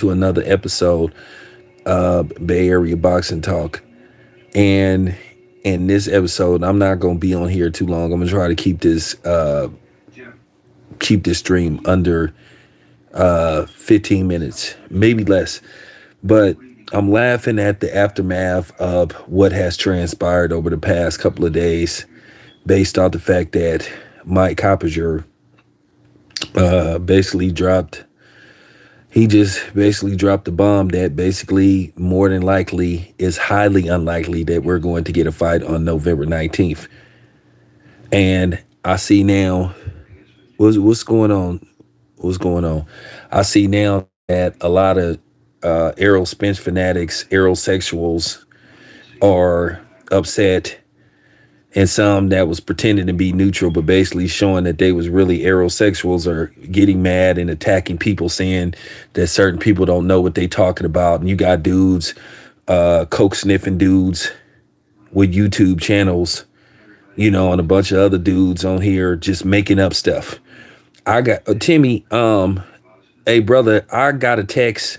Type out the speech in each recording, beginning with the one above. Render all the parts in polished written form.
to another episode of Bay Area Boxing Talk. And in this episode, I'm not gonna be on here too long. I'm gonna try to keep this stream under 15 minutes, maybe less. But I'm laughing at the aftermath of what has transpired over the past couple of days, based off the fact that Mike Coppinger basically dropped he just basically dropped the bomb that basically more than likely is highly unlikely that we're going to get a fight on November 19th. And I see now what's going on. What's going on? I see now that a lot of Errol Spence fanatics, Errol sexuals are upset, and some that was pretending to be neutral, but basically showing that they was really aerosexuals are getting mad and attacking people, saying that certain people don't know what they talking about. And you got dudes, coke sniffing dudes with YouTube channels, and a bunch of other dudes on here just making up stuff. I got Timmy, hey brother, I got a text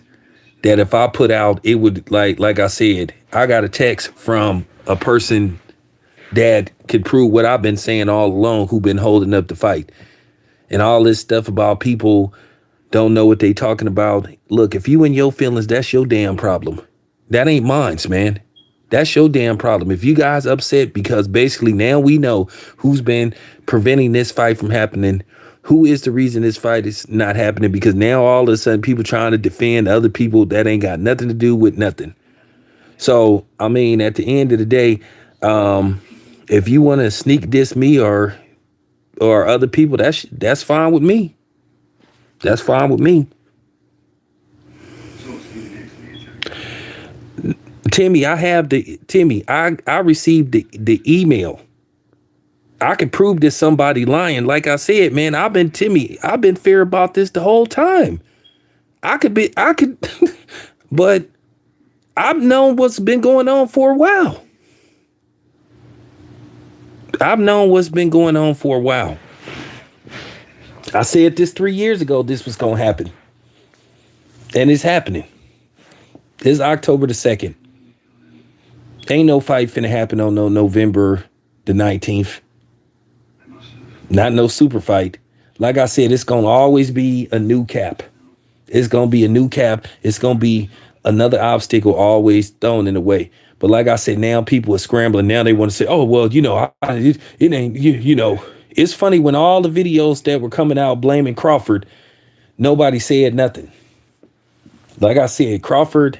that if I put out, it would like I said, I got a text from a person that could prove what I've been saying all along, who been holding up the fight. And all this stuff about people don't know what they talking about. Look, if you in your feelings, that's your damn problem. That ain't mine, man. That's your damn problem. If you guys upset because basically now we know who's been preventing this fight from happening, who is the reason this fight is not happening, because now all of a sudden people trying to defend other people that ain't got nothing to do with nothing. So, I mean, at the end of the day, if you want to sneak diss me or other people, that's fine with me. That's fine with me. Timmy, I received the email. I can prove this somebody lying. Like I said, man, I've been fair about this the whole time. But I've known what's been going on for a while. I've known what's been going on for a while. I said this 3 years ago, this was going to happen. And it's happening. It's October the 2nd. Ain't no fight finna happen on no November the 19th. Not no super fight. Like I said, it's going to always be a new cap. It's going to be a new cap. It's going to be another obstacle always thrown in the way. But like I said, now people are scrambling. Now they want to say, oh, well, it ain't, It's funny when all the videos that were coming out blaming Crawford, nobody said nothing. Like I said, Crawford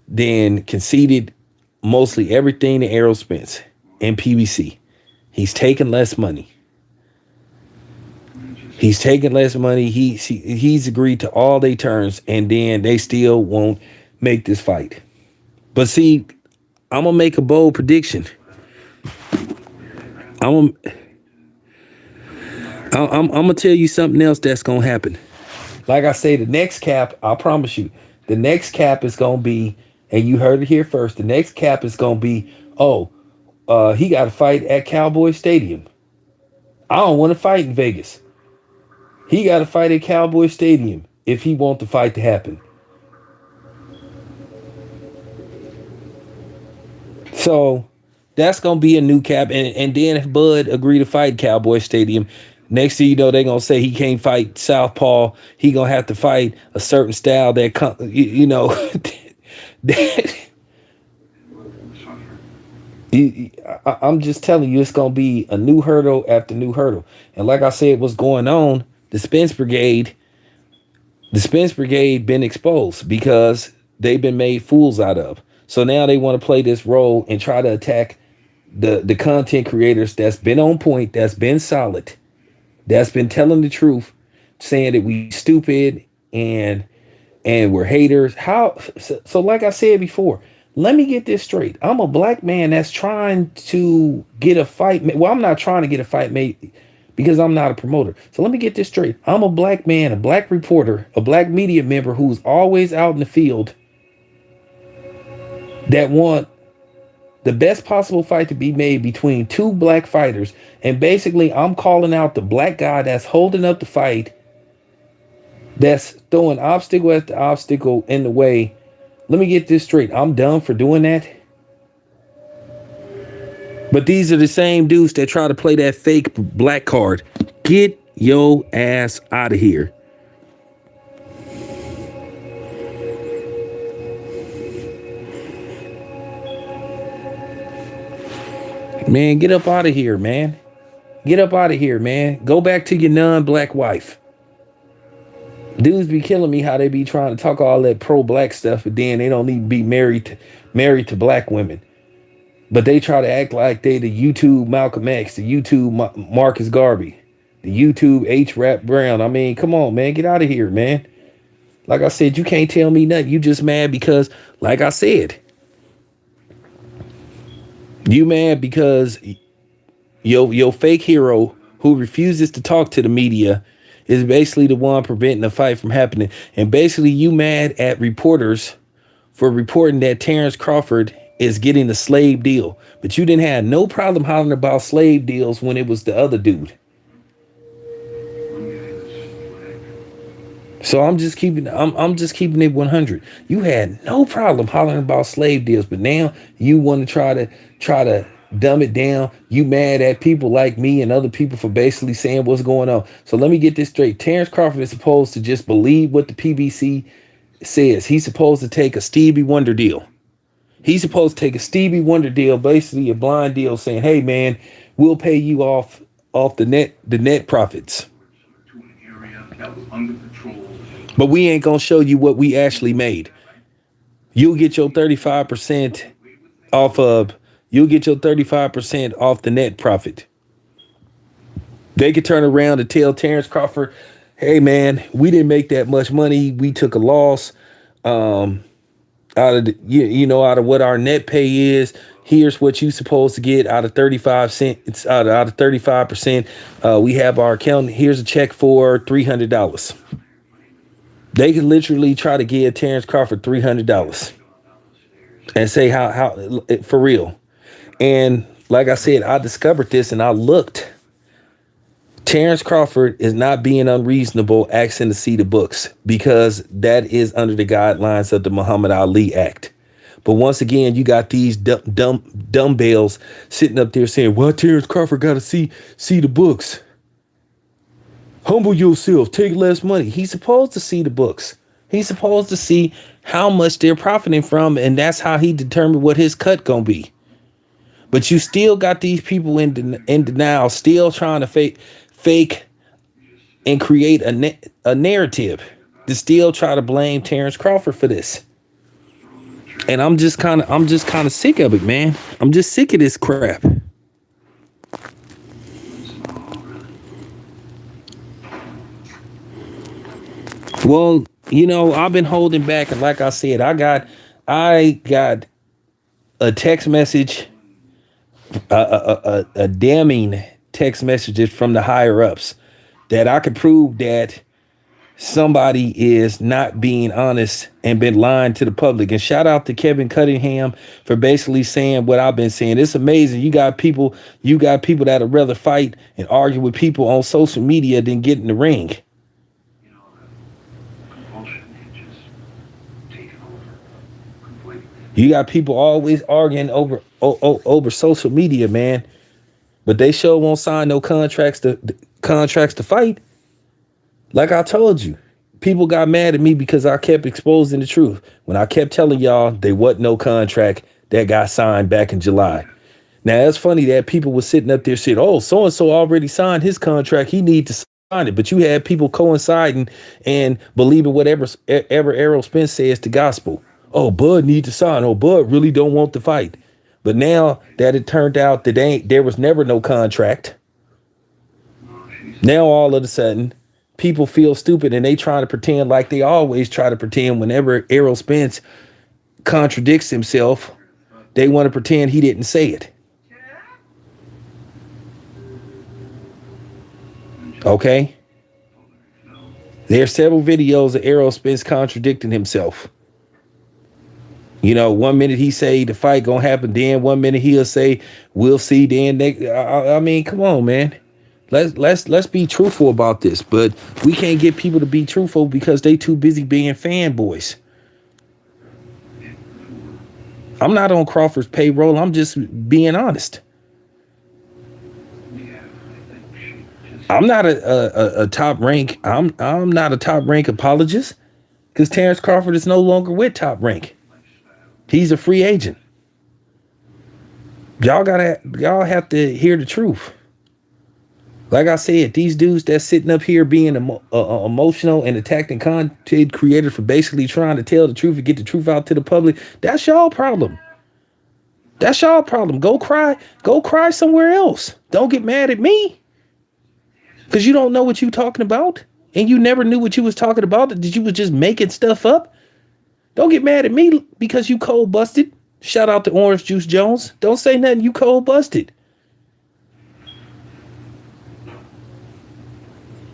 then conceded mostly everything to Errol Spence and PBC. He's taking less money. He's agreed to all their terms, and then they still won't make this fight. But see, I'm gonna make a bold prediction. I'm gonna tell you something else that's gonna happen. Like I say, the next cap, I promise you, the next cap is gonna be, and you heard it here first. The next cap is gonna be, he got to fight at Cowboy Stadium. I don't want to fight in Vegas. He got to fight at Cowboy Stadium if he want the fight to happen. So that's gonna be a new cap, and then if Bud agree to fight Cowboy Stadium, next thing you know, they're gonna say he can't fight Southpaw. He gonna have to fight a certain style that I'm just telling you, it's gonna be a new hurdle after new hurdle. And like I said, what's going on? The Spence Brigade been exposed because they've been made fools out of. So now they want to play this role and try to attack the content creators that's been on point, that's been solid, that's been telling the truth, saying that we stupid and we're haters. So like I said before, let me get this straight. I'm a black man that's trying to get a fight. Well, I'm not trying to get a fight made because I'm not a promoter. So let me get this straight. I'm a black man, a black reporter, a black media member who's always out in the field that want the best possible fight to be made between two black fighters. And basically, I'm calling out the black guy that's holding up the fight that's throwing obstacle after obstacle in the way. Let me get this straight. I'm done for doing that. But these are the same dudes that try to play that fake black card. Get your ass out of here. Man, get up out of here, man. Get up out of here, man. Go back to your non-black wife. Dudes be killing me how they be trying to talk all that pro-black stuff, but then they don't even be married to black women. But they try to act like they the YouTube Malcolm X, the YouTube Marcus Garvey, the YouTube H. Rap Brown. I mean, come on, man. Get out of here, man. Like I said, you can't tell me nothing. You just mad because, like I said, you mad because your fake hero who refuses to talk to the media is basically the one preventing the fight from happening. And basically you mad at reporters for reporting that Terrence Crawford is getting a slave deal. But you didn't have no problem hollering about slave deals when it was the other dude. So I'm just keeping it 100. You had no problem hollering about slave deals, but now you want to try to dumb it down. You mad at people like me and other people for basically saying what's going on. So let me get this straight. Terrence Crawford is supposed to just believe what the PBC says. He's supposed to take a Stevie Wonder deal. He's supposed to take a Stevie Wonder deal, basically a blind deal, saying, "Hey man, we'll pay you off the net profits. But we ain't gonna show you what we actually made. You'll get your 35% off of you'll get your 35% off the net profit." They could turn around and tell Terrence Crawford, "Hey man, we didn't make that much money. We took a loss. Out of out of what our net pay is. Here's what you supposed to get out of 35 cents. It's out of 35%. We have our account. Here's a check for $300. They could literally try to give Terrence Crawford $300 and say how for real. And like I said, I discovered this and I looked. Terrence Crawford is not being unreasonable asking to see the books because that is under the guidelines of the Muhammad Ali Act. But once again, you got these dumbbells sitting up there saying, "Well, Terrence Crawford got to see the books. Humble yourself, take less money." He's supposed to see the books. He's supposed to see how much they're profiting from, and that's how he determined what his cut gonna be. But you still got these people in denial, still trying to fake and create a narrative to still try to blame Terrence Crawford for this. And I'm just kind of sick of it, man. I'm just sick of this crap. Well, I've been holding back, and like I said, I got a text message, a damning text messages from the higher ups that I could prove that somebody is not being honest and been lying to the public. And shout out to Kevin Cunningham for basically saying what I've been saying. It's amazing. You got people that would rather fight and argue with people on social media than get in the ring. You got people always arguing over social media, man. But they sure won't sign no contracts to fight. Like I told you, people got mad at me because I kept exposing the truth. When I kept telling y'all there wasn't no contract that got signed back in July. Now, it's funny that people were sitting up there saying, "Oh, so-and-so already signed his contract. He needs to sign it." But you had people coinciding and believing whatever Errol Spence says to gospel. "Oh, Bud needs to sign. Oh, Bud really don't want to fight." But now that it turned out that there was never no contract, now all of a sudden people feel stupid and they try to pretend like they always try to pretend whenever Errol Spence contradicts himself. They want to pretend he didn't say it. Okay? There are several videos of Errol Spence contradicting himself. 1 minute he say the fight gonna happen, then 1 minute he'll say we'll see. Then I mean, come on, man. Let's be truthful about this, but we can't get people to be truthful because they too busy being fanboys. I'm not on Crawford's payroll. I'm just being honest. I'm not a top rank. I'm not a top rank apologist because Terrence Crawford is no longer with Top Rank. He's a free agent. Y'all have to hear the truth. Like I said, these dudes that's sitting up here being emotional and attacking content creators for basically trying to tell the truth and get the truth out to the public, that's y'all problem. That's y'all problem. Go cry somewhere else. Don't get mad at me because you don't know what you talking about and you never knew what you was talking about, that you was just making stuff up. Don't get mad at me because you cold busted. Shout out to Orange Juice Jones. Don't say nothing, you cold busted.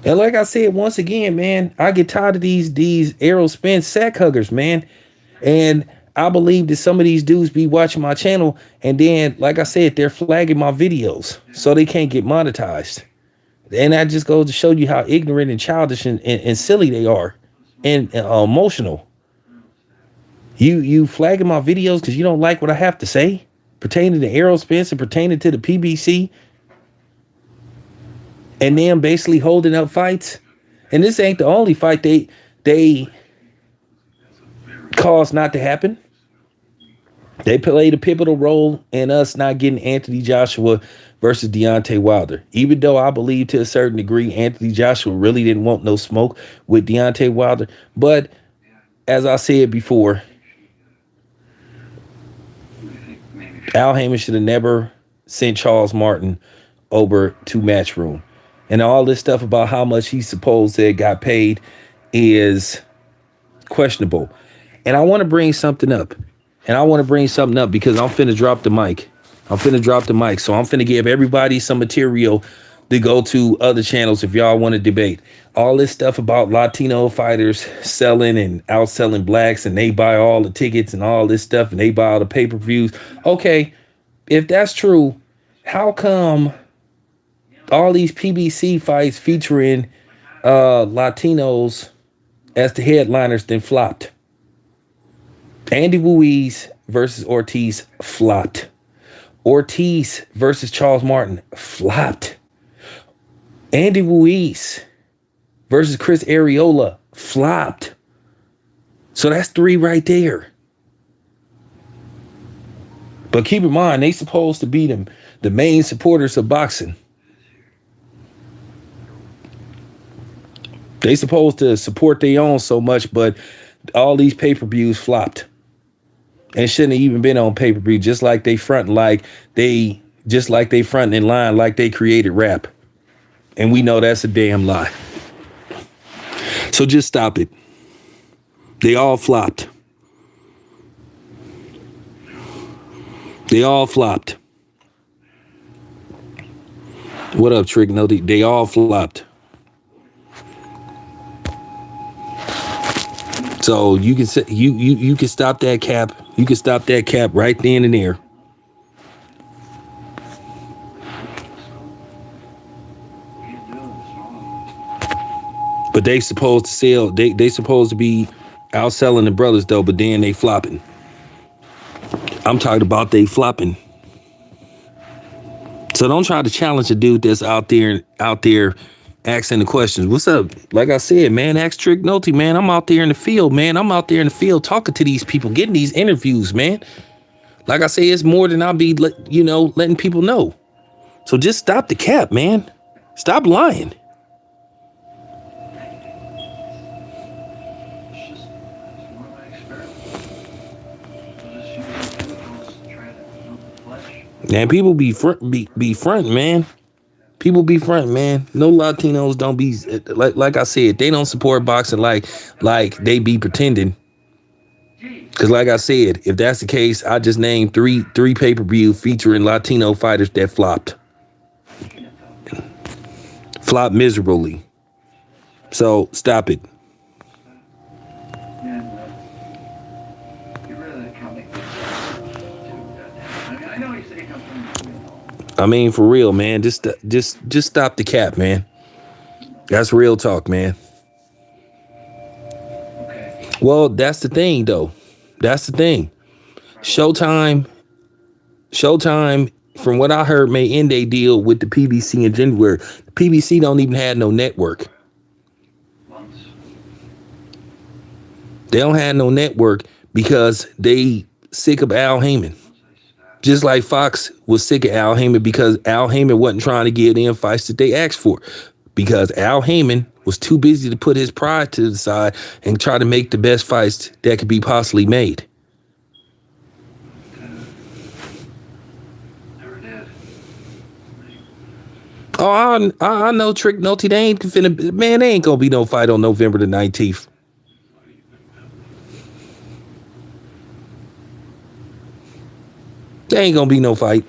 And like I said, once again, man, I get tired of these Errol Spence sack huggers, man. And I believe that some of these dudes be watching my channel and then, like I said, they're flagging my videos so they can't get monetized. And that just goes to show you how ignorant and childish and silly they are and emotional. You flagging my videos because you don't like what I have to say pertaining to Errol Spence and pertaining to the PBC. And them basically holding up fights. And this ain't the only fight they caused not to happen. They played a pivotal role in us not getting Anthony Joshua versus Deontay Wilder. Even though I believe to a certain degree Anthony Joshua really didn't want no smoke with Deontay Wilder. But as I said before, Al Haymon should have never sent Charles Martin over to Matchroom. And all this stuff about how much he's supposed to have got paid is questionable. And I want to bring something up. Because I'm finna drop the mic. So I'm finna give everybody some material to go to other channels if y'all want to debate. All this stuff about Latino fighters selling and outselling blacks and they buy all the tickets and all this stuff and they buy all the pay-per-views. Okay, if that's true, how come all these PBC fights featuring Latinos as the headliners then flopped? Andy Ruiz versus Ortiz flopped. Ortiz versus Charles Martin flopped. Andy Ruiz versus Chris Arreola flopped. So that's 3 right there. But keep in mind, they supposed to be the main supporters of boxing. They supposed to support their own so much, but all these pay-per-views flopped. And shouldn't have even been on pay-per-view, just like they fronting in line like they created rap. And we know that's a damn lie. So just stop it. They all flopped. What up, Trick? No, they all flopped. So you can say you can stop that cap. You can stop that cap right then and there. But they supposed to sell. They supposed to be outselling the brothers though. But then they flopping. I'm talking about they flopping. So don't try to challenge a dude that's out there asking the questions. What's up? Like I said, man, ask Trick Nolte, man. I'm out there in the field, man. I'm out there in the field talking to these people, getting these interviews, man. Like I say, it's more than I'll be, letting people know. So just stop the cap, man. Stop lying. Man, people be front, man. People be front, man. No Latinos don't be like I said. They don't support boxing like they be pretending. Because like I said, if that's the case, I just named three pay-per-view featuring Latino fighters that flopped miserably. So stop it. I mean, for real, man. Just stop the cap, man. That's real talk, man. Well, that's the thing, though. That's the thing. Showtime, from what I heard, may end a deal with the PBC in January. The PBC don't even have no network. They don't have no network because they sick of Al Heyman. Just like Fox was sick of Al Heyman because Al Heyman wasn't trying to give them fights that they asked for. Because Al Heyman was too busy to put his pride to the side and try to make the best fights that could be possibly made. Oh, I know Trick Nolte. They ain't finna, man, they ain't gonna be no fight on November the 19th. There ain't gonna be no fight.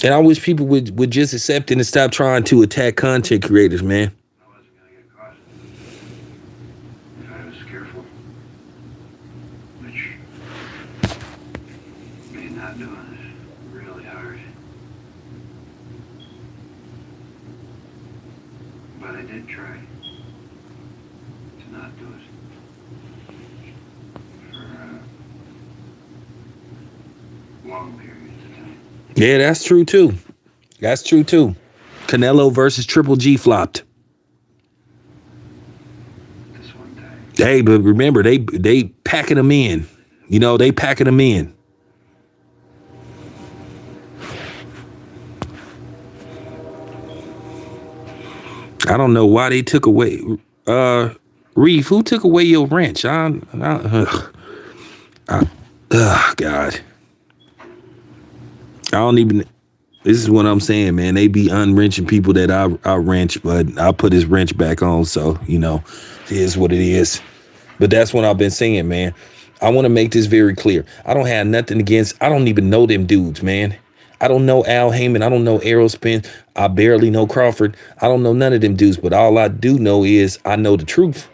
And I wish people would just accept it and stop trying to attack content creators, man. I wasn't going to get caught if I was careful, which made not doing it really hard. But I did try to not do it for long periods of time. Yeah, that's true too. That's true too. Canelo versus Triple G flopped. This one time. Hey, but remember, they packing them in. You know, they packing them in. I don't know why they took away. Reef, who took away your wrench? God. I don't even. This is what I'm saying, man. They be unwrenching people that I wrench, but I put his wrench back on. So, you know, it is what it is. But that's what I've been saying, man. I want to make this very clear. I don't have nothing against. I don't even know them dudes, man. I don't know Al Heyman. I don't know Errol Spence. I barely know Crawford. I don't know none of them dudes. But all I do know is I know the truth.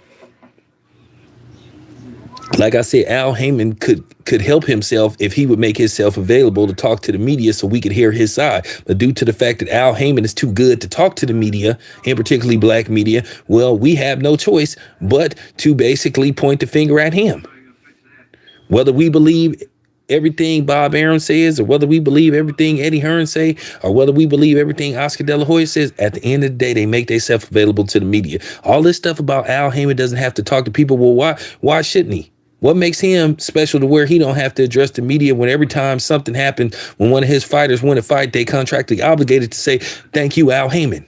Like I said, Al Heyman could help himself if he would make himself available to talk to the media so we could hear his side. But due to the fact that Al Heyman is too good to talk to the media, and particularly black media, well, we have no choice but to basically point the finger at him. Whether we believe everything Bob Arum says, or whether we believe everything Eddie Hearn say, or whether we believe everything Oscar De La Hoya says, at the end of the day, they make themselves available to the media. All this stuff about Al Heyman doesn't have to talk to people. Well, why shouldn't he? What makes him special to where he don't have to address the media when every time something happened, when one of his fighters win a fight, they contractually obligated to say, thank you, Al Heyman.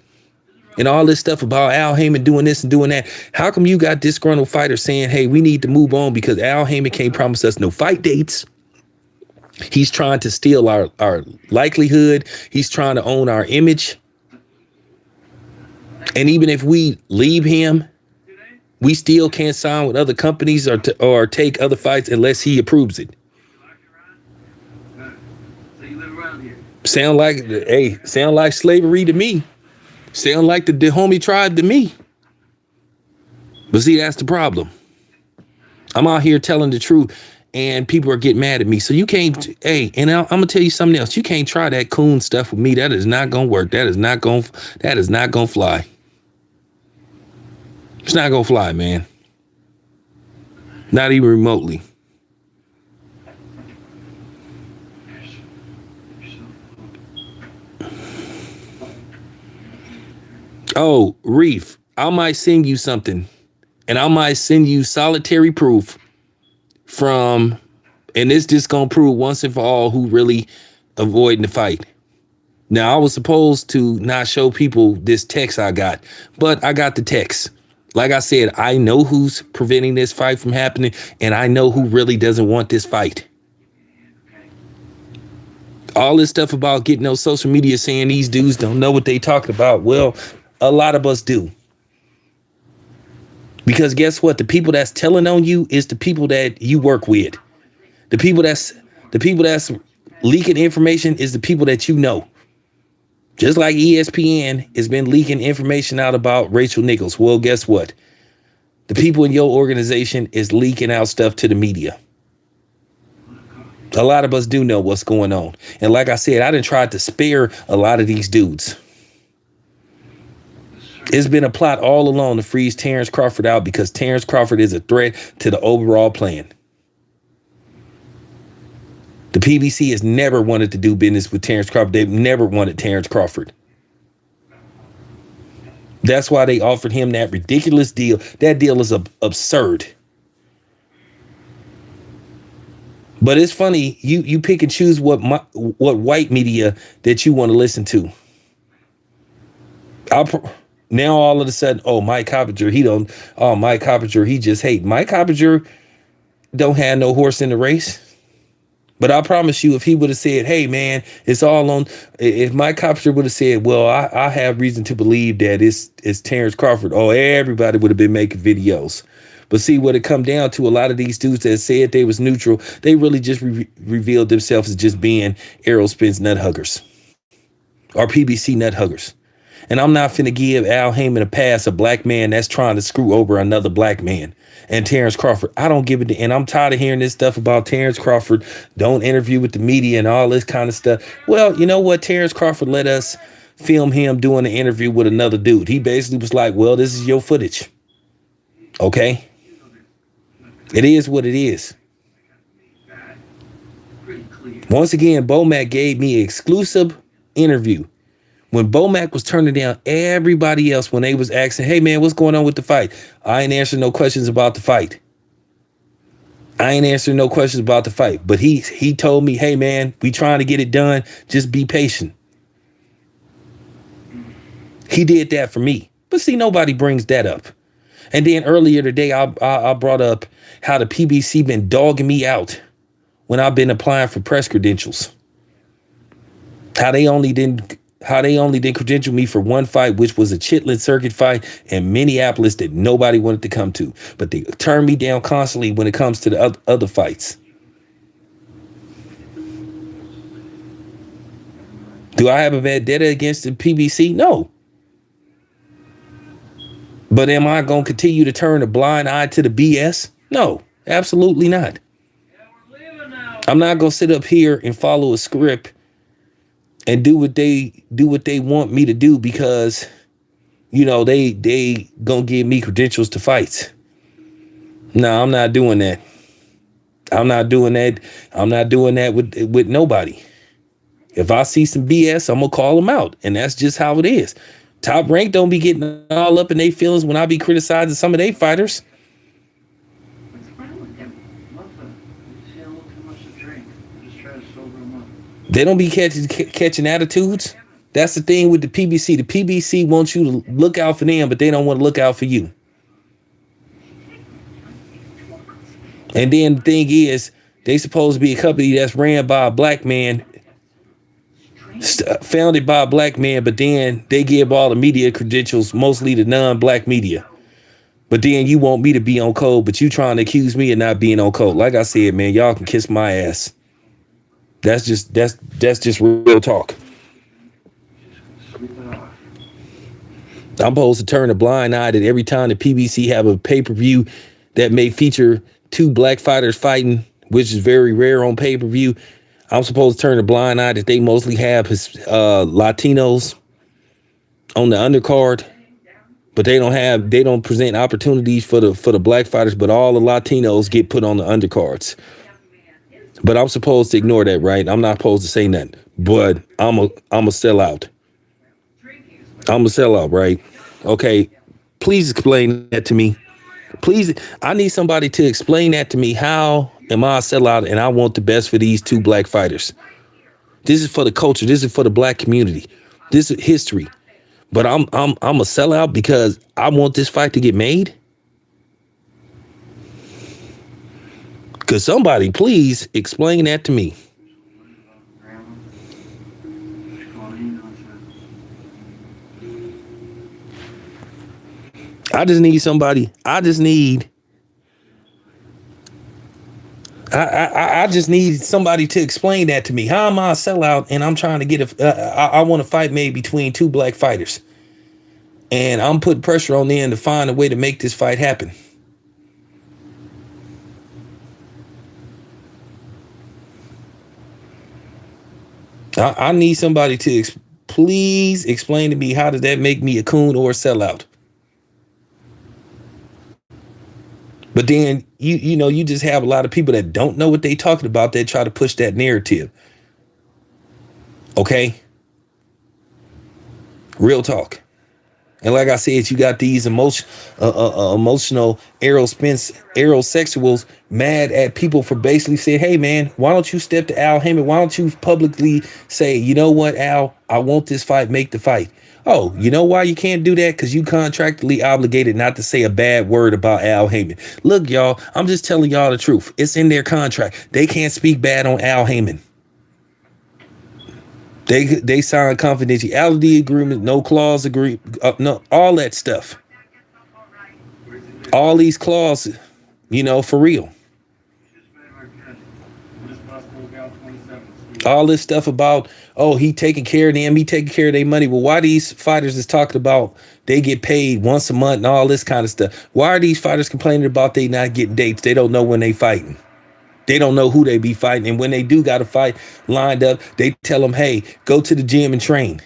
And all this stuff about Al Heyman doing this and doing that. How come you got disgruntled fighters saying, hey, we need to move on because Al Heyman can't promise us no fight dates? He's trying to steal our likelihood. He's trying to own our image. And even if we leave him, we still can't sign with other companies or take other fights unless he approves it. So you live around here? Sound like slavery to me. Sound like the homie tribe to me. But see, that's the problem. I'm out here telling the truth and people are getting mad at me. So you can't, and I'm going to tell you something else. You can't try that coon stuff with me. That is not going to work. That is not going to fly. It's not going to fly, man. Not even remotely. Oh, Reef, I might send you something. And I might send you solitary proof from, and it's just going to prove once and for all who really avoiding the fight. Now, I was supposed to not show people this text I got, but I got the text. Like I said, I know who's preventing this fight from happening, and I know who really doesn't want this fight. All this stuff about getting on social media saying these dudes don't know what they talking about. Well, a lot of us do. Because guess what? The people that's telling on you is the people that you work with. The people that's leaking information is the people that you know. Just like ESPN has been leaking information out about Rachel Nichols. Well, guess what? The people in your organization is leaking out stuff to the media. A lot of us do know what's going on. And like I said, I done tried to spare a lot of these dudes. It's been a plot all along to freeze Terrence Crawford out because Terrence Crawford is a threat to the overall plan. The PBC has never wanted to do business with Terrence Crawford. They've never wanted Terrence Crawford. That's why they offered him that ridiculous deal. That deal is absurd. But it's funny, you pick and choose what white media that you want to listen to. Now all of a sudden, Mike Coppinger, Mike Coppinger, he just hate. Mike Coppinger don't have no horse in the race. But I promise you, if he would have said, hey, man, it's all on. If Mike Coppinger would have said, well, I have reason to believe that it's Terrence Crawford. Everybody would have been making videos. But see, what it come down to, a lot of these dudes that said they was neutral, they really just revealed themselves as just being Errol Spence nut huggers or PBC nut huggers. And I'm not finna give Al Heyman a pass, a black man that's trying to screw over another black man. And Terrence Crawford, I don't give it. And I'm tired of hearing this stuff about Terrence Crawford. Don't interview with the media and all this kind of stuff. Well, you know what? Terrence Crawford let us film him doing an interview with another dude. He basically was like, well, this is your footage. Okay. It is what it is. Once again, Bomac gave me an exclusive interview. When Bomac was turning down everybody else when they was asking, hey, man, what's going on with the fight? I ain't answering no questions about the fight. But he told me, hey, man, we trying to get it done. Just be patient. He did that for me. But see, nobody brings that up. And then earlier today, I brought up how the PBC been dogging me out when I've been applying for press credentials. How they only didn't credential me for one fight, which was a Chitlin circuit fight in Minneapolis that nobody wanted to come to. But they turn me down constantly when it comes to the other fights. Do I have a vendetta against the PBC? No. But am I going to continue to turn a blind eye to the BS? No, absolutely not. I'm not going to sit up here and follow a script and do what they want me to do because, you know, they going to give me credentials to fights. No, I'm not doing that. I'm not doing that with nobody. If I see some BS, I'm going to call them out. And that's just how it is. Top Rank don't be getting all up in their feelings when I be criticizing some of their fighters. What's wrong with him? He's had a little too much to drink. Just try to sober him up. They don't be catching attitudes. That's the thing with the PBC. The PBC wants you to look out for them, but they don't want to look out for you. And then the thing is, they supposed to be a company that's ran by a black man, founded by a black man, but then they give all the media credentials, mostly to non-black media. But then you want me to be on code, but you trying to accuse me of not being on code. Like I said, man, y'all can kiss my ass. That's just real talk. Sleep it off. I'm supposed to turn a blind eye that every time the PBC have a pay-per-view that may feature two black fighters fighting, which is very rare on pay-per-view. I'm supposed to turn a blind eye that they mostly have Latinos on the undercard, but they don't present opportunities for the black fighters, but all the Latinos get put on the undercards. But I'm supposed to ignore that, right? I'm not supposed to say nothing, but I'm a sellout. I'm a sellout, right? Okay, please explain that to me. Please, I need somebody to explain that to me. How am I a sellout and I want the best for these two black fighters? This is for the culture. This is for the black community. This is history. But I'm a sellout because I want this fight to get made. Could somebody please explain that to me? I just need somebody. I just need somebody to explain that to me. How am I a sellout and I'm trying to get I want a fight made between two black fighters. And I'm putting pressure on them to find a way to make this fight happen. I need somebody to please explain to me, how does that make me a coon or a sellout? But then you just have a lot of people that don't know what they talking about that try to push that narrative. Okay, real talk. And like I said, you got these emotional aerosexuals mad at people for basically saying, hey, man, why don't you step to Al Heyman? Why don't you publicly say, you know what, Al, I want this fight, make the fight. Oh, you know why you can't do that? Because you contractually obligated not to say a bad word about Al Heyman. Look, y'all, I'm just telling y'all the truth. It's in their contract. They can't speak bad on Al Heyman. They signed confidentiality agreement, no clause agree, no, all that stuff. All these clauses, for real. All this stuff about, oh, he taking care of them, he taking care of their money. Well, why these fighters is talking about they get paid once a month and all this kind of stuff? Why are these fighters complaining about they not getting dates? They don't know when they fighting. They don't know who they be fighting. And when they do got a fight lined up, they tell them, hey, go to the gym and train.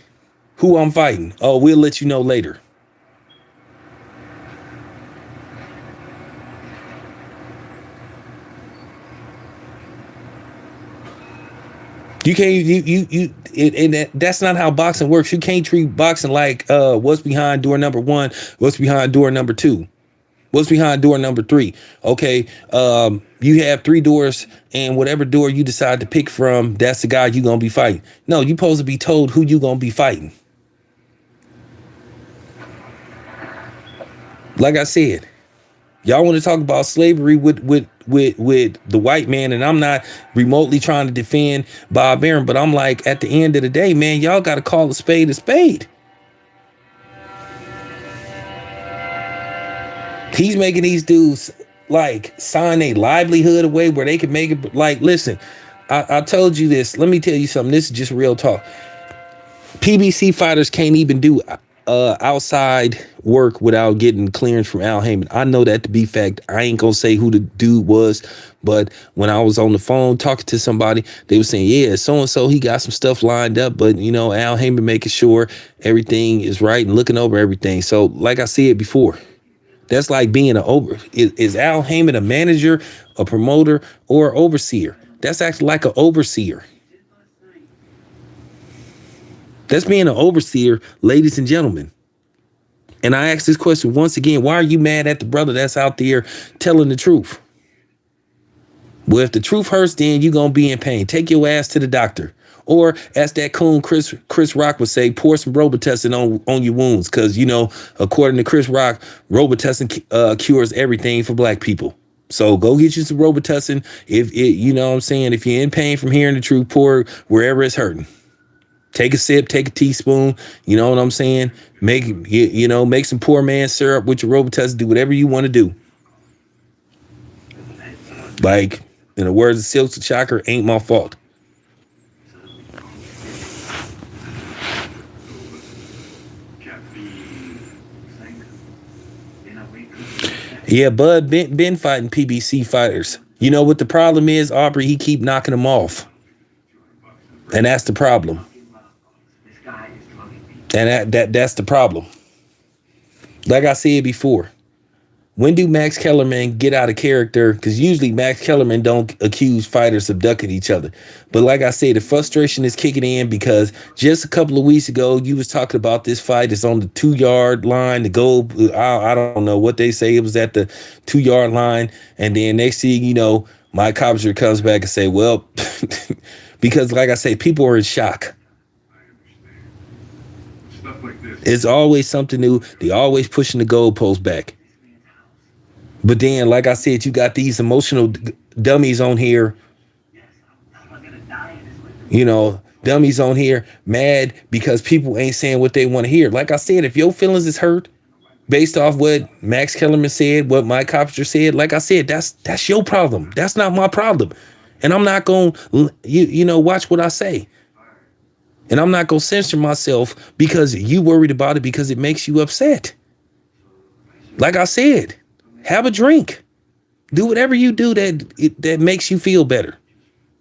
Who I'm fighting? Oh, we'll let you know later. You can't, that's not how boxing works. You can't treat boxing like what's behind door number 1, what's behind door number 2. What's behind door number 3? Okay, you have 3 doors, and whatever door you decide to pick from, that's the guy you're going to be fighting. No, you're supposed to be told who you're going to be fighting. Like I said, y'all want to talk about slavery with the white man, and I'm not remotely trying to defend Bob Arum, but I'm like, at the end of the day, man, y'all got to call a spade a spade. He's making these dudes like sign a livelihood away where they can make it. Like, listen, I told you this. Let me tell you something. This is just real talk. PBC fighters can't even do outside work without getting clearance from Al Heyman. I know that to be fact. I ain't gonna say who the dude was, but when I was on the phone talking to somebody, they were saying, yeah, so-and-so, he got some stuff lined up, but Al Heyman making sure everything is right and looking over everything. So like I said before, that's like being is Al Heyman a manager, a promoter, or overseer? That's actually like an overseer. That's being an overseer, ladies and gentlemen. And I ask this question once again, why are you mad at the brother that's out there telling the truth? Well, if the truth hurts, then you're going to be in pain. Take your ass to the doctor. Or as that coon Chris Rock would say, pour some Robitussin on your wounds. Because, according to Chris Rock, Robitussin cures everything for black people. So go get you some Robitussin. If you're in pain from hearing the truth, pour wherever it's hurting. Take a sip, take a teaspoon. You know what I'm saying? Make some poor man syrup with your Robitussin. Do whatever you want to do. Like, in the words of Silk the Shocker, ain't my fault. Yeah, Bud been fighting PBC fighters. You know what the problem is, Aubrey? He keep knocking them off. And that's the problem. And that's the problem. Like I said before, when do Max Kellerman get out of character? Because usually Max Kellerman don't accuse fighters abducting each other. But like I said, the frustration is kicking in because just a couple of weeks ago, you was talking about this fight. It's on the 2-yard line. The goal, I don't know what they say. It was at the 2-yard line. And then next thing Mike Coppinger comes back and say, well, because like I say, people are in shock. Stuff like this. It's always something new. They always pushing the goalpost back. But then, like I said, you got these emotional dummies on here. Dummies on here mad because people ain't saying what they want to hear. Like I said, if your feelings is hurt based off what Max Kellerman said, what Mike Coppinger said, like I said, that's your problem. That's not my problem. And I'm not going to, watch what I say. And I'm not going to censor myself because you worried about it because it makes you upset. Like I said, have a drink. Do whatever you do that makes you feel better.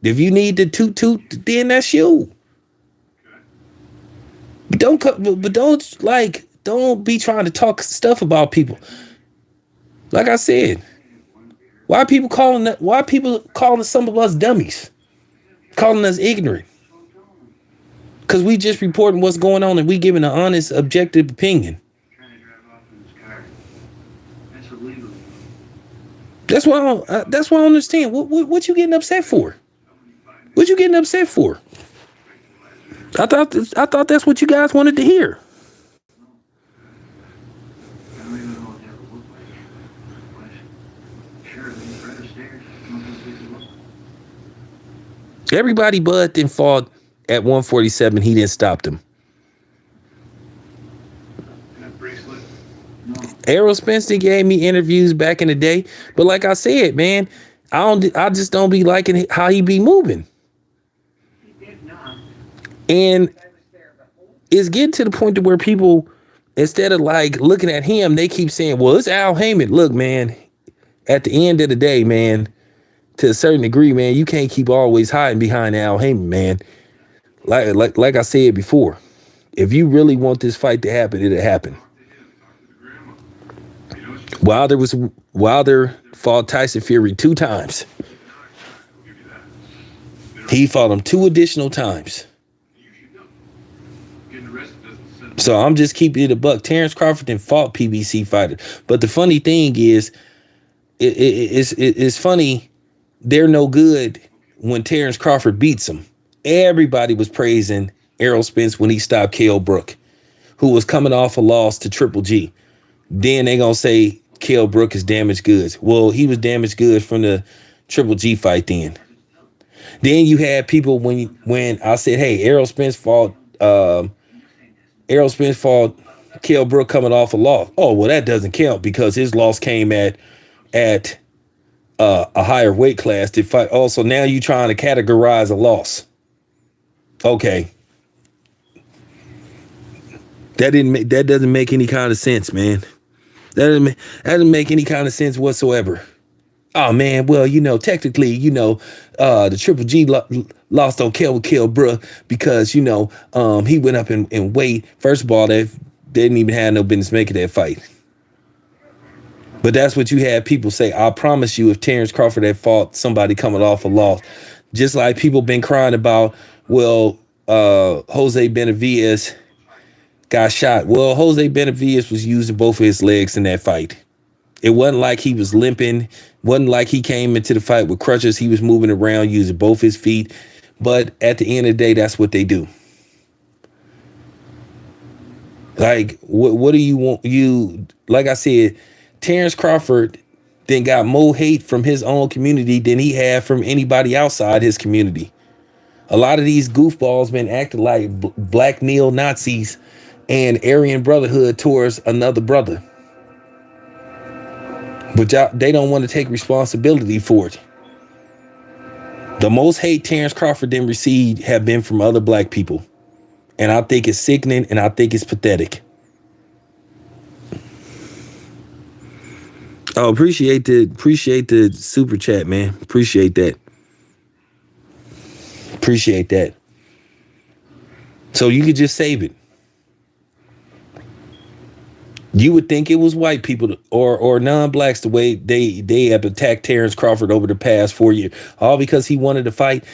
If you need to toot, then that's you. But don't be trying to talk stuff about people. Like I said, why people calling some of us dummies, calling us ignorant? Because we just reporting what's going on and we giving an honest, objective opinion. Trying to drive off in his car. That's illegal. That's why I don't understand. What you getting upset for? What you getting upset for? I thought that's what you guys wanted to hear. I don't even know what that would look like. Sure, these right upstairs. I'm not gonna take a look. Everybody but then fought at 147. He didn't stop them. That bracelet? No. Errol Spence gave me interviews back in the day, but like I said, man, I just don't be liking how he be moving. He did not. And it's getting to the point to where people, instead of like looking at him, they keep saying, well, it's Al Heyman. Look, man, at the end of the day, man, to a certain degree, man, you can't keep always hiding behind Al Heyman, man. Like I said before, if you really want this fight to happen, it'll happen. Wilder fought Tyson Fury 2 times. He fought him 2 additional times. So I'm just keeping it a buck. Terrence Crawford then fought PBC fighter. But the funny thing is, it's funny, they're no good when Terrence Crawford beats him. Everybody was praising Errol Spence when he stopped Kell Brook, who was coming off a loss to Triple G. Then they gonna say Kell Brook is damaged goods. Well, he was damaged goods from the Triple G fight then. Then you had people when I said, hey, Errol Spence fought Kell Brook coming off a loss. Oh, well, that doesn't count because his loss came at a higher weight class to fight. Oh, so now you trying to categorize a loss. Okay. That doesn't make any kind of sense, man. That doesn't make any kind of sense whatsoever. Oh man, well, technically, the Triple G lost on Kell Brook because, he went up in weight. First of all, they didn't even have no business making that fight. But that's what you had people say. I promise you, if Terrence Crawford had fought somebody coming off a loss, just like people been crying about, well, Jose Benavidez got shot. Well, Jose Benavidez was using both of his legs in that fight. It wasn't like he was limping. Wasn't like he came into the fight with crutches. He was moving around using both his feet. But at the end of the day, that's what they do. Like, what do you want? Like I said, Terrence Crawford then got more hate from his own community than he had from anybody outside his community. A lot of these goofballs been acting like black neo-Nazis and Aryan Brotherhood towards another brother. But they don't want to take responsibility for it. The most hate Terrence Crawford then received have been from other black people. And I think it's sickening and I think it's pathetic. Oh, appreciate the super chat, man. Appreciate that. Appreciate that. So you could just save it. You would think it was white people or non-blacks the way they have attacked Terrence Crawford over the past 4 years, all because he wanted to fight.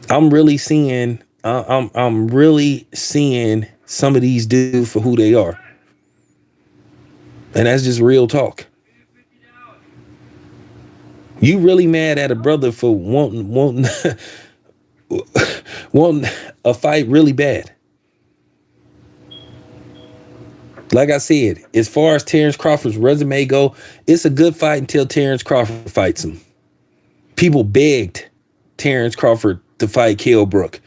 I'm really seeing some of these dudes for who they are, and that's just real talk. You really mad at a brother for wanting wanting a fight really bad. Like I said, as far as Terrence Crawford's resume go, it's a good fight until Terrence Crawford fights him. People begged Terrence Crawford to fight Kell Brook.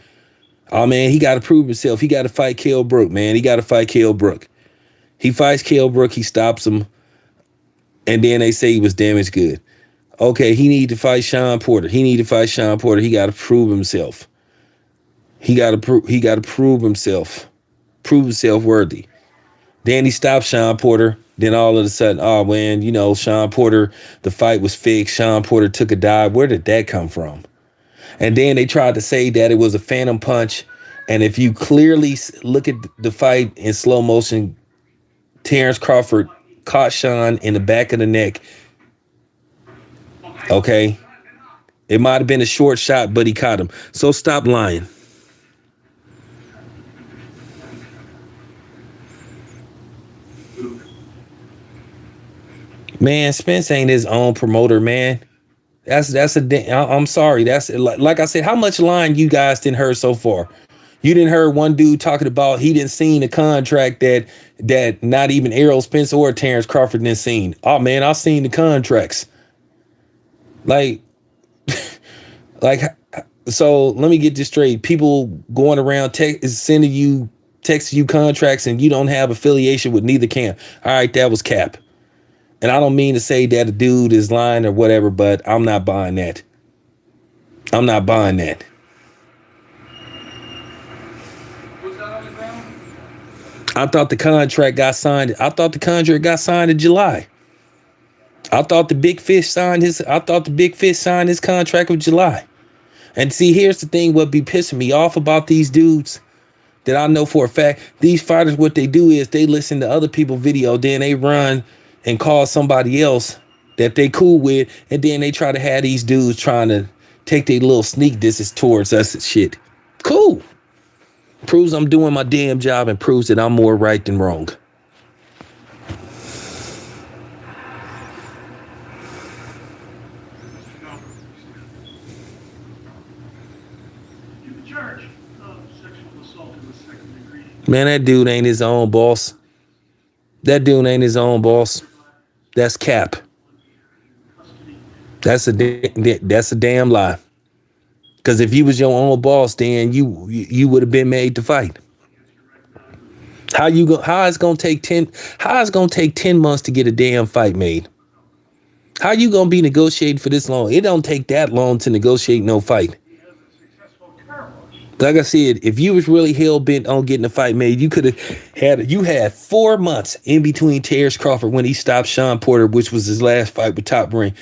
Oh, man, he got to prove himself. He got to fight Kell Brook, man. He got to fight Kell Brook. He fights Kell Brook. He stops him. And then they say he was damaged good. Okay, he need to fight Sean Porter. He got to prove himself. He got to prove himself. Prove himself worthy. Then he stopped Sean Porter. Then all of a sudden, oh, man, Sean Porter, the fight was fixed. Sean Porter took a dive. Where did that come from? And then they tried to say that it was a phantom punch And if you clearly look at the fight in slow motion, Terrence Crawford caught Sean in the back of the neck. Okay. It might have been a short shot, but he caught him. So stop lying. Man, Spence ain't his own promoter, man. I'm sorry. That's like I said, how much line you guys didn't heard so far? You didn't heard one dude talking about he didn't seen a contract that not even Errol Spence or Terrence Crawford didn't seen. Oh man, I've seen the contracts. Like, like, so let me get this straight. People going around sending you texting you contracts and you don't have affiliation with neither camp. All right, that was cap. And I don't mean to say that a dude is lying or whatever, but I'm not buying that. I'm not buying that. I thought the contract got signed. I thought the contract got signed in July. I thought the Big Fish signed his contract in July. And see, here's the thing, what be pissing me off about these dudes that I know for a fact, these fighters, what they do is they listen to other people's video, then they run and call somebody else that they cool with, and then they try to have these dudes trying to take their little sneak distance towards us and shit. Cool. Proves I'm doing my damn job and proves that I'm more right than wrong. Man, that dude ain't his own boss. That dude ain't his own boss. That's cap. That's a damn lie. Because if you was your own boss, then you would have been made to fight. How it's gonna take 10 months to get a damn fight made? How you gonna be negotiating for this long? It don't take that long to negotiate no fight. Like I said, if you was really hell bent on getting a fight made, you could have had 4 months in between Terrence Crawford when he stopped Sean Porter, which was his last fight with Top Rank,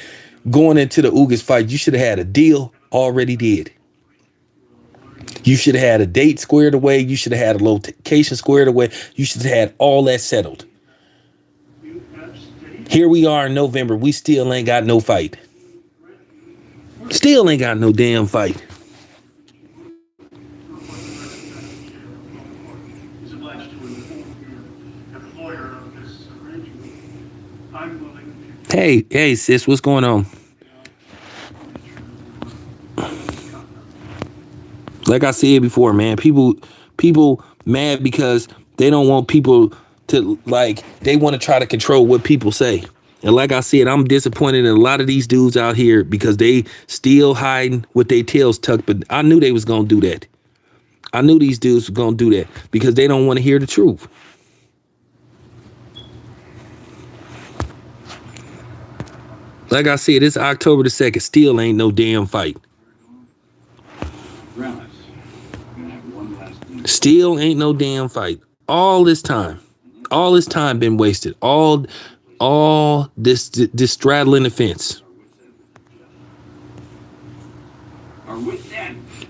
going into the Ugas fight. You should have had a deal already did. You should have had a date squared away. You should have had a location squared away. You should have had all that settled. Here we are in November. We still ain't got no fight. Still ain't got no damn fight. Hey, sis, what's going on? Like I said before, man, people mad because they don't want people to, like, they want to try to control what people say. And like I said, I'm disappointed in a lot of these dudes out here because they still hiding with their tails tucked. But I knew they was going to do that. I knew these dudes were going to do that because they don't want to hear the truth. Like I said, it's October the 2nd. Still ain't no damn fight. Still ain't no damn fight. All this time been wasted. All this straddling the fence.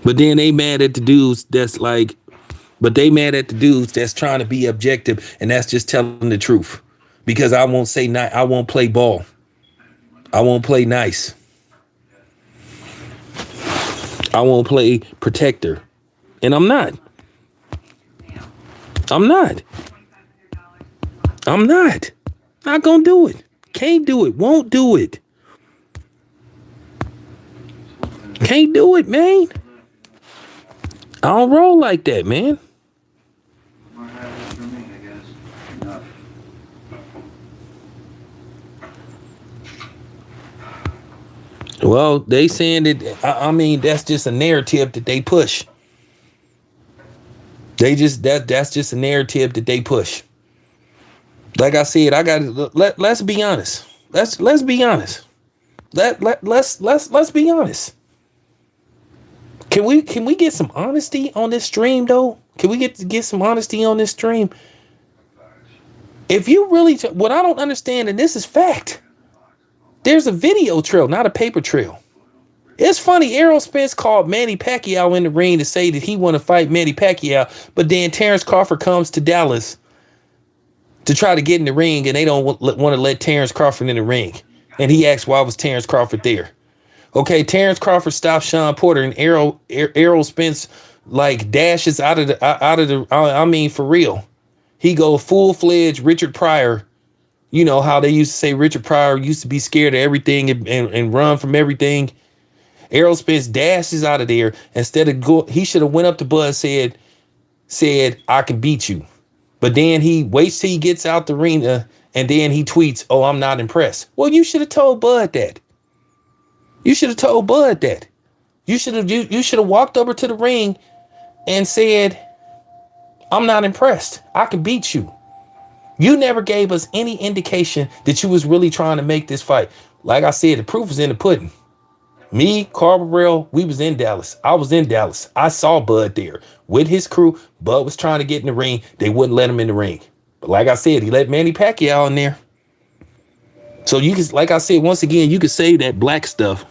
But then they mad at the dudes that's trying to be objective, and that's just telling the truth. Because I won't play ball. I won't play nice. I won't play protector. And I'm not. Not gonna do it. Can't do it. Won't do it. Can't do it, man. I don't roll like that, man. Well, they saying that, I mean, that's just a narrative that they push. That's just a narrative that they push. Like I said, let's be honest. Let's be honest. Let's be honest. Can we get some honesty on this stream though? Can we get some honesty on this stream? If you really, what I don't understand, and this is fact, there's a video trail, not a paper trail. It's funny. Errol Spence called Manny Pacquiao in the ring to say that he want to fight Manny Pacquiao, but then Terrence Crawford comes to Dallas to try to get in the ring, and they don't want to let Terrence Crawford in the ring. And he asked, why was Terrence Crawford there? Okay, Terrence Crawford stopped Sean Porter, and Errol Spence like dashes out of the. I mean, for real, he go full-fledged Richard Pryor. You know how they used to say Richard Pryor used to be scared of everything and run from everything. Errol Spence dashes out of there. Instead of he should have went up to Bud and said, I can beat you. But then he waits till he gets out the arena and then he tweets, oh, I'm not impressed. Well, you should have told Bud that. You should have told Bud that. You should have walked over to the ring and said, I'm not impressed. I can beat you. You never gave us any indication that you was really trying to make this fight. Like I said, the proof is in the pudding. Me, Carl Burrell, we was in Dallas. I was in Dallas. I saw Bud there with his crew. Bud was trying to get in the ring. They wouldn't let him in the ring. But like I said, he let Manny Pacquiao in there. So you can, like I said, once again, you could say that black stuff.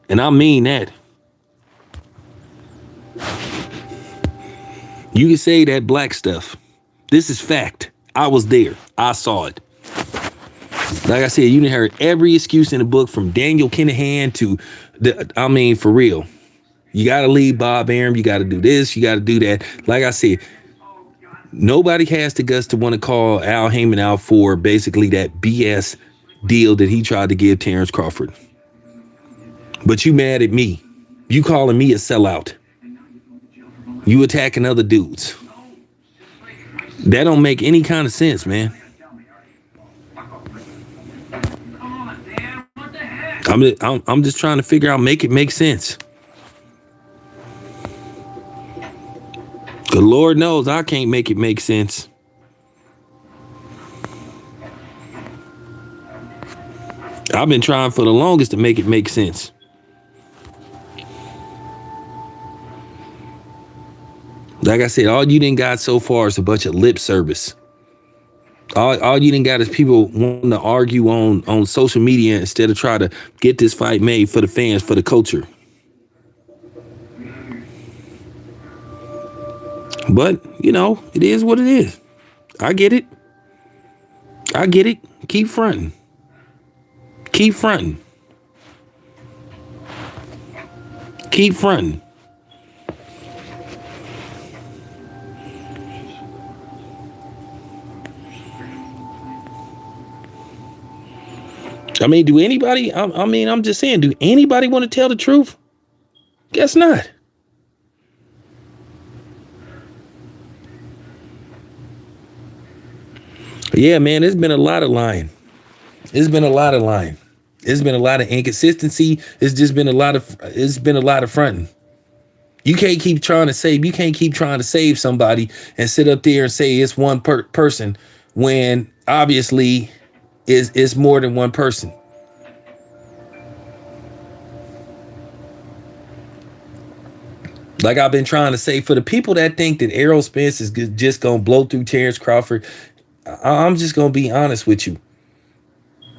And I mean that. You can say that black stuff. This is fact. I was there. I saw it. Like I said, you done heard every excuse in the book from Daniel Kinahan to for real. You got to leave Bob Arum. You got to do this. You got to do that. Like I said, nobody has the guts to want to call Al Heyman out for basically that BS deal that he tried to give Terrence Crawford. But you mad at me. You calling me a sellout. You attacking other dudes. That don't make any kind of sense, man. I'm just trying to figure out, make it make sense. The Lord knows I can't make it make sense. I've been trying for the longest to make it make sense. Like I said, all you done got so far is a bunch of lip service. All you done got is people wanting to argue on social media instead of try to get this fight made for the fans, for the culture. But, you know, it is what it is. I get it. I get it. Keep fronting. Keep fronting. Keep fronting. I mean, do anybody, I'm just saying, do anybody want to tell the truth? Guess not. Yeah, man, there's been a lot of lying. There's been a lot of lying. There's been a lot of inconsistency. It's been a lot of fronting. You can't keep trying to save somebody and sit up there and say it's one person when obviously it's more than one person. Like I've been trying to say, for the people that think that Errol Spence is just going to blow through Terrence Crawford, I'm just going to be honest with you.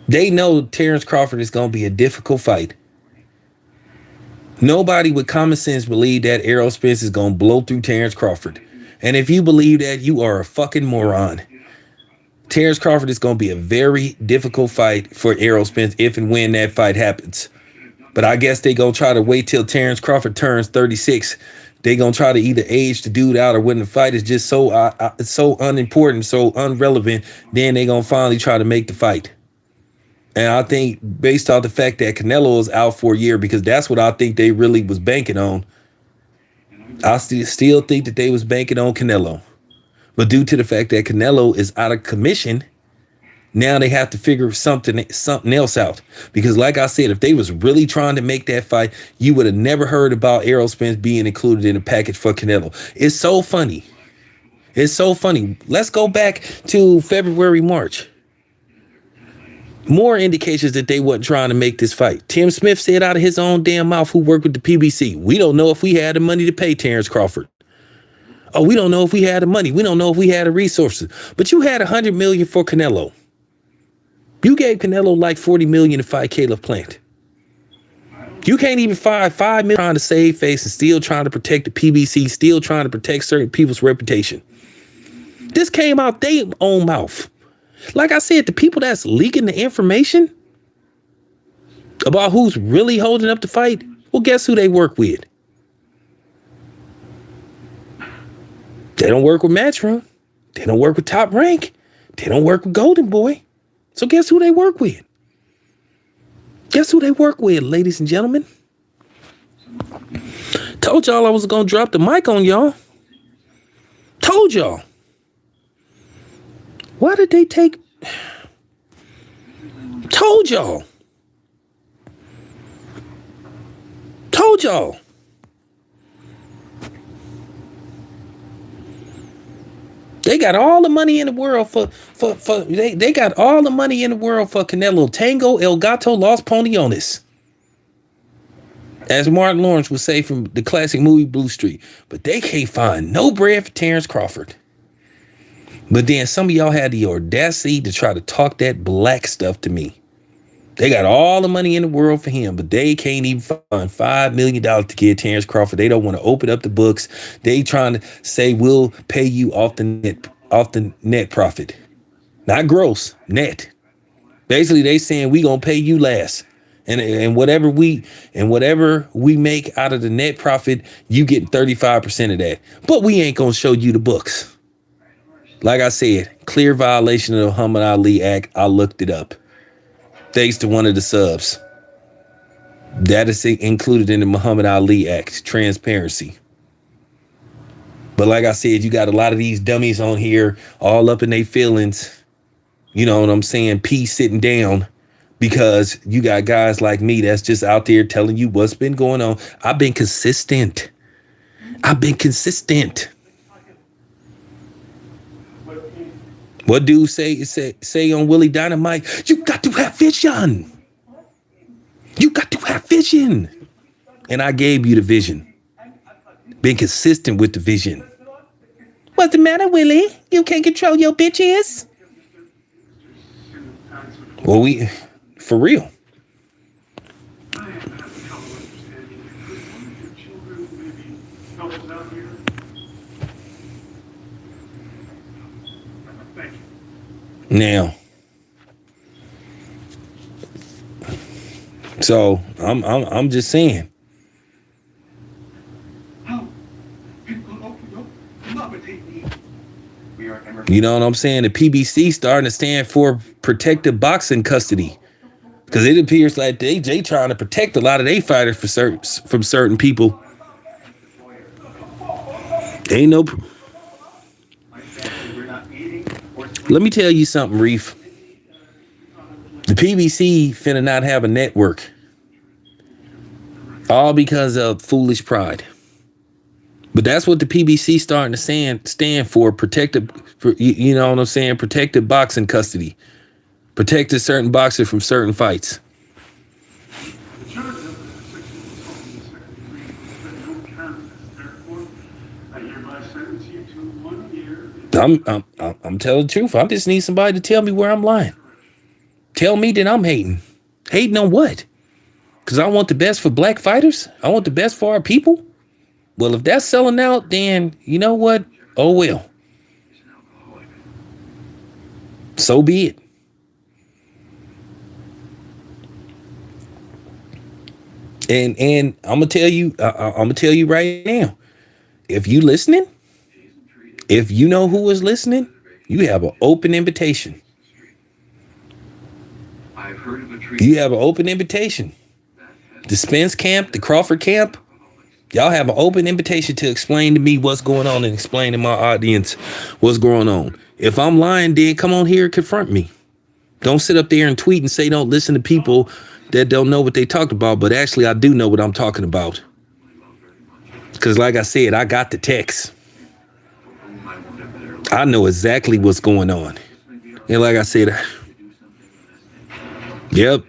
They know Terrence Crawford is going to be a difficult fight. Nobody with common sense believe that Errol Spence is going to blow through Terrence Crawford. And if you believe that, you are a fucking moron. Terrence Crawford is going to be a very difficult fight for Errol Spence if and when that fight happens. But I guess they going to try to wait till Terrence Crawford turns 36. They going to try to either age the dude out, or when the fight is just so unimportant, so irrelevant, then they going to finally try to make the fight. And I think based off the fact that Canelo is out for a year, because that's what I think they really was banking on. I still think that they was banking on Canelo. But due to the fact that Canelo is out of commission, now they have to figure something else out. Because like I said, if they was really trying to make that fight, you would have never heard about Errol Spence being included in the package for Canelo. It's so funny. It's so funny. Let's go back to February, March. More indications that they wasn't trying to make this fight. Tim Smith said out of his own damn mouth, who worked with the PBC, we don't know if we had the money to pay Terrence Crawford. Oh, we don't know if we had the money. We don't know if we had the resources. But you had $100 million for Canelo. You gave Canelo like $40 million to fight Caleb Plant. You can't even find $5 million trying to save face and still trying to protect the PBC, still trying to protect certain people's reputation. This came out their own mouth. Like I said, the people that's leaking the information about who's really holding up the fight, well, guess who they work with? They don't work with Matchroom. They don't work with Top Rank. They don't work with Golden Boy. So guess who they work with? Guess who they work with, ladies and gentlemen? Told y'all I was going to drop the mic on y'all. Told y'all. Why did they take... Told y'all. Told y'all. They got all the money in the world they got all the money in the world for Canelo. Tango El Gato Los Poniones. As Martin Lawrence would say from the classic movie Blue Street. But they can't find no bread for Terrence Crawford. But then some of y'all had the audacity to try to talk that black stuff to me. They got all the money in the world for him, but they can't even find $5 million to give Terrence Crawford. They don't want to open up the books. They trying to say we'll pay you off the net profit. Not gross, net. Basically, they saying we gonna pay you last. And whatever we make out of the net profit, you get 35% of that. But we ain't gonna show you the books. Like I said, clear violation of the Muhammad Ali Act. I looked it up. Thanks to one of the subs. That is included in the Muhammad Ali Act, transparency. But like I said, you got a lot of these dummies on here all up in their feelings. You know what I'm saying? Peace sitting down because you got guys like me that's just out there telling you what's been going on. I've been consistent. What dude say on Willie Dynamite? You got to have vision. You got to have vision. And I gave you the vision. Been consistent with the vision. What's the matter, Willie? You can't control your bitches? Well, for real. Now, so I'm just saying. You know what I'm saying? The PBC starting to stand for protective boxing custody, because it appears like they trying to protect a lot of their fighters from certain people. Ain't no. Let me tell you something, Reef. The PBC finna not have a network. All because of foolish pride. But that's what the PBC starting to stand for. You know what I'm saying? Protective boxing custody. Protect a certain boxer from certain fights. I'm telling the truth. I just need somebody to tell me where I'm lying. Tell me that I'm hating. Hating on what? Because I want the best for black fighters? I want the best for our people? Well, if that's selling out, then you know what? Oh, well. So be it. And I'm gonna tell you right now, if you listening, if you know who is listening, you have an open invitation. You have an open invitation. The Spence camp, the Crawford camp, y'all have an open invitation to explain to me what's going on and explain to my audience what's going on. If I'm lying, then come on here and confront me. Don't sit up there and tweet and say don't listen to people that don't know what they talked about, but actually I do know what I'm talking about. Because like I said, I got the text. I know exactly what's going on. And like I said, yep.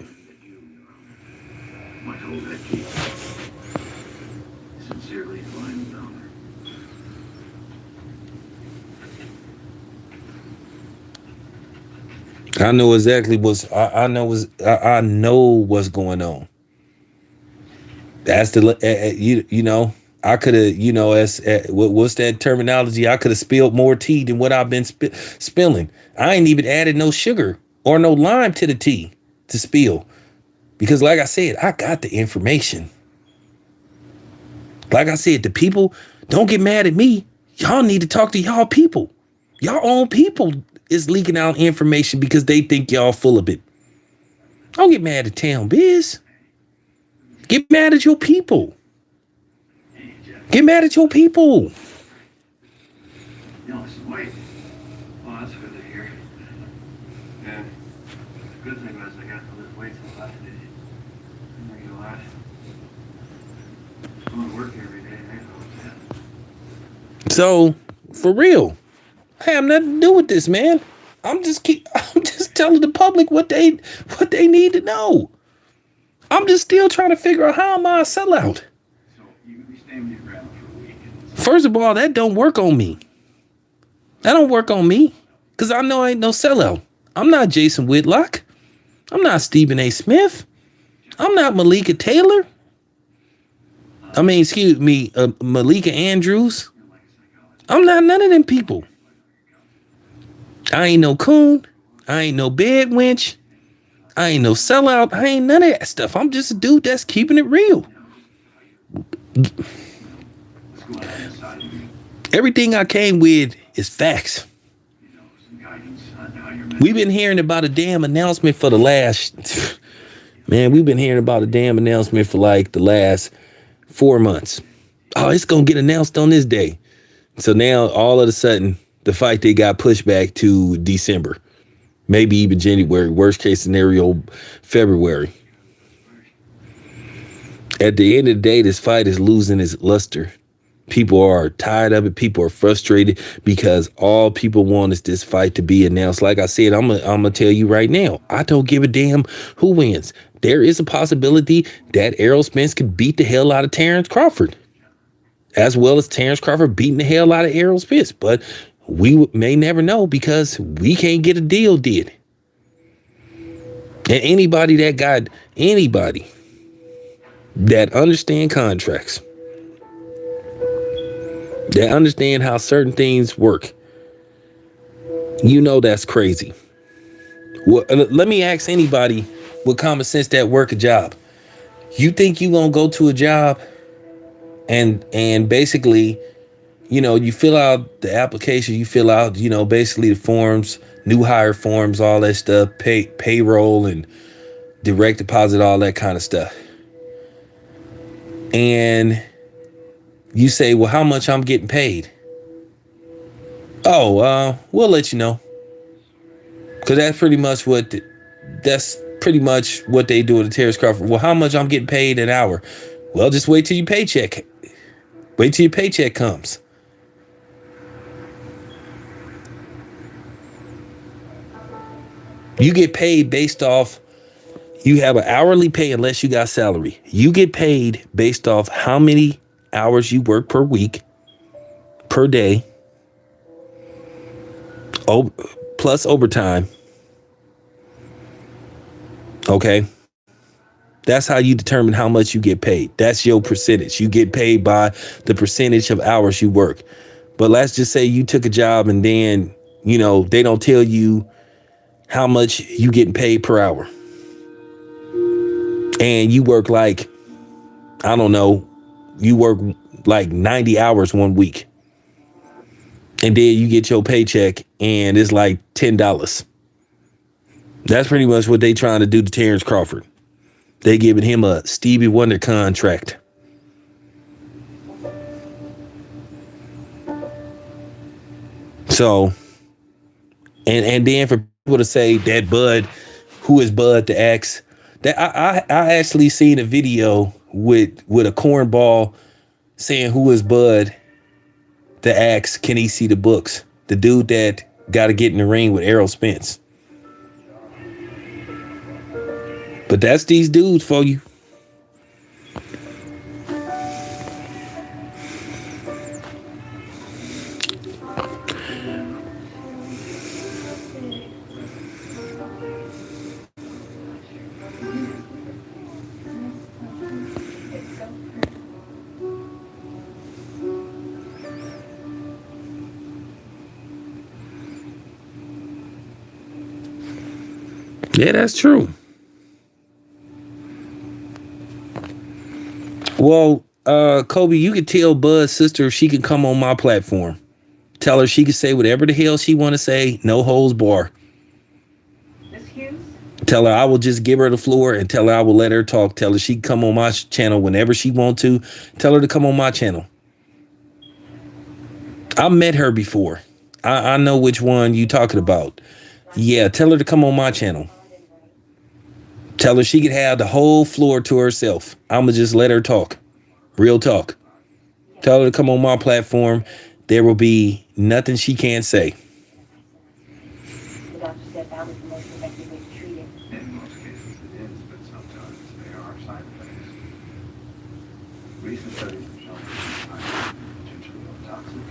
I know exactly I know what's going on. That's you know, I could have, you know, as what's that terminology? I could have spilled more tea than what I've been spilling. I ain't even added no sugar or no lime to the tea to spill because, like I said, I got the information. Like I said, the people don't get mad at me. Y'all need to talk to y'all people. Y'all own people is leaking out information because they think y'all full of it. Don't get mad at Town Biz. Get mad at your people. Get mad at your people. You lost some weight. Well, that's good to hear. Yeah. The good thing was I got to lift weights a lot today. I'm not gonna lie. I'm going to work every day. I know that. So, for real, I have nothing to do with this, man. I'm just telling the public what they need to know. I'm just still trying to figure out how am I a sellout. So you be staying with your grandma for a week. First of all, that don't work on me. That don't work on me because I know I ain't no sellout. I'm not Jason Whitlock. I'm not Stephen A. Smith. I'm not Malika Taylor. I mean, excuse me, Malika Andrews. I'm not none of them people. I ain't no coon. I ain't no bed wench. I ain't no sellout. I ain't none of that stuff. I'm just a dude that's keeping it real. Everything I came with is facts. We've been hearing about a damn announcement for the last... Man, we've been hearing about a damn announcement for like the last 4 months. Oh, it's going to get announced on this day. So now, all of a sudden, the fight they got pushed back to December. Maybe even January. Worst case scenario, February. At the end of the day, this fight is losing its luster. People are tired of it. People are frustrated because all people want is this fight to be announced. Like I said, I'm gonna tell you right now, I don't give a damn who wins. There is a possibility that Errol Spence could beat the hell out of Terrence Crawford, as well as Terrence Crawford beating the hell out of Errol Spence. But we may never know because we can't get a deal did. And anybody that understand contracts, that understand how certain things work, you know that's crazy. Well, let me ask anybody with common sense that work a job. You think you gonna go to a job and basically, you know, you fill out the application, you fill out, you know, basically the forms, new hire forms, all that stuff, payroll and direct deposit, all that kind of stuff. And you say, well, how much I'm getting paid? Oh, we'll let you know. Because that's pretty much what they do to Terrence Crawford. Well, how much I'm getting paid an hour? Well, just wait till your paycheck. Wait till your paycheck comes. You get paid based off, you have an hourly pay unless you got salary. You get paid based off how many hours you work per week, per day, plus overtime. Okay. That's how you determine how much you get paid. That's your percentage. You get paid by the percentage of hours you work. But let's just say you took a job and then, you know, they don't tell you how much you getting paid per hour. And you work like, I don't know, you work like 90 hours 1 week. And then you get your paycheck and it's like $10. That's pretty much what they trying to do to Terrence Crawford. They giving him a Stevie Wonder contract. So, and then for people to say that Bud, who is Bud to ask, that I actually seen a video with a cornball saying who is Bud to ask, can he see the books? The dude that got to get in the ring with Errol Spence. But that's these dudes for you. Yeah, that's true. Well, Kobe, you could tell Bud's sister she can come on my platform. Tell her she can say whatever the hell she want to say. No holds bar. Miss Hughes? Tell her I will just give her the floor and tell her I will let her talk. Tell her she can come on my channel whenever she want to. Tell her to come on my channel. I met her before. I know which one you talking about. Yeah, tell her to come on my channel. Tell her she could have the whole floor to herself. I'ma just let her talk. Real talk. Tell her to come on my platform. There will be nothing she can't say. The doctor said that was the most effective way to treat it. In most cases it is, but sometimes there are side effects. Recent studies have shown that potentially toxic,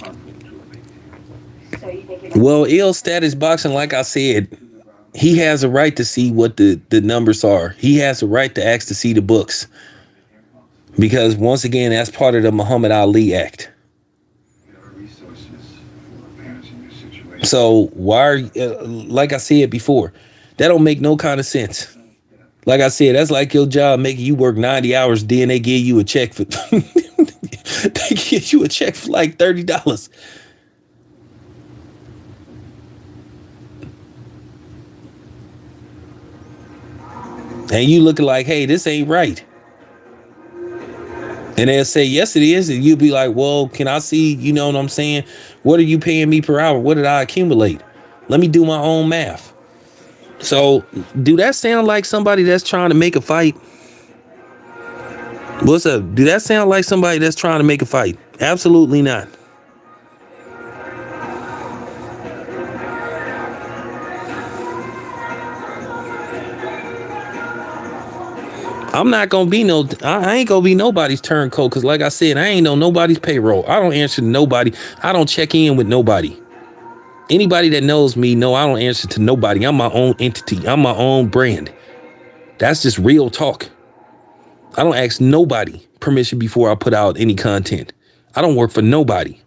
harmful to a bacteria. So you think it Well, ill status boxing, like I said, he has a right to see what the numbers are. He has a right to ask to see the books. Because once again, that's part of the Muhammad Ali Act. There are resources for parents in your situation. So why are, like I said before, that don't make no kind of sense. Like I said, that's like your job making you work 90 hours, then they give you a check for they give you a check for like $30. And you looking like, hey, this ain't right. And they'll say, yes, it is. And you'll be like, well, can I see, you know what I'm saying? What are you paying me per hour? What did I accumulate? Let me do my own math. So do that sound like somebody that's trying to make a fight? What's up? Do that sound like somebody that's trying to make a fight? Absolutely not. I'm not gonna be I ain't gonna be nobody's turncoat, because like I said, I ain't on nobody's payroll. I don't answer to nobody. I don't check in with nobody. Anybody that knows me know I don't answer to nobody. I'm my own entity. I'm my own brand. That's just real talk. I don't ask nobody permission before I put out any content. I don't work for nobody.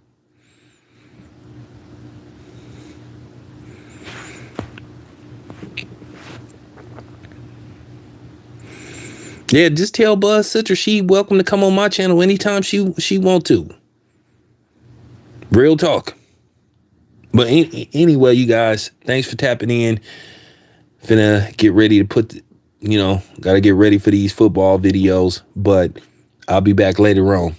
Yeah, just tell Buzz sister she welcome to come on my channel anytime she want to. Real talk. But anyway, you guys, thanks for tapping in. Finna get ready to gotta get ready for these football videos, but I'll be back later on.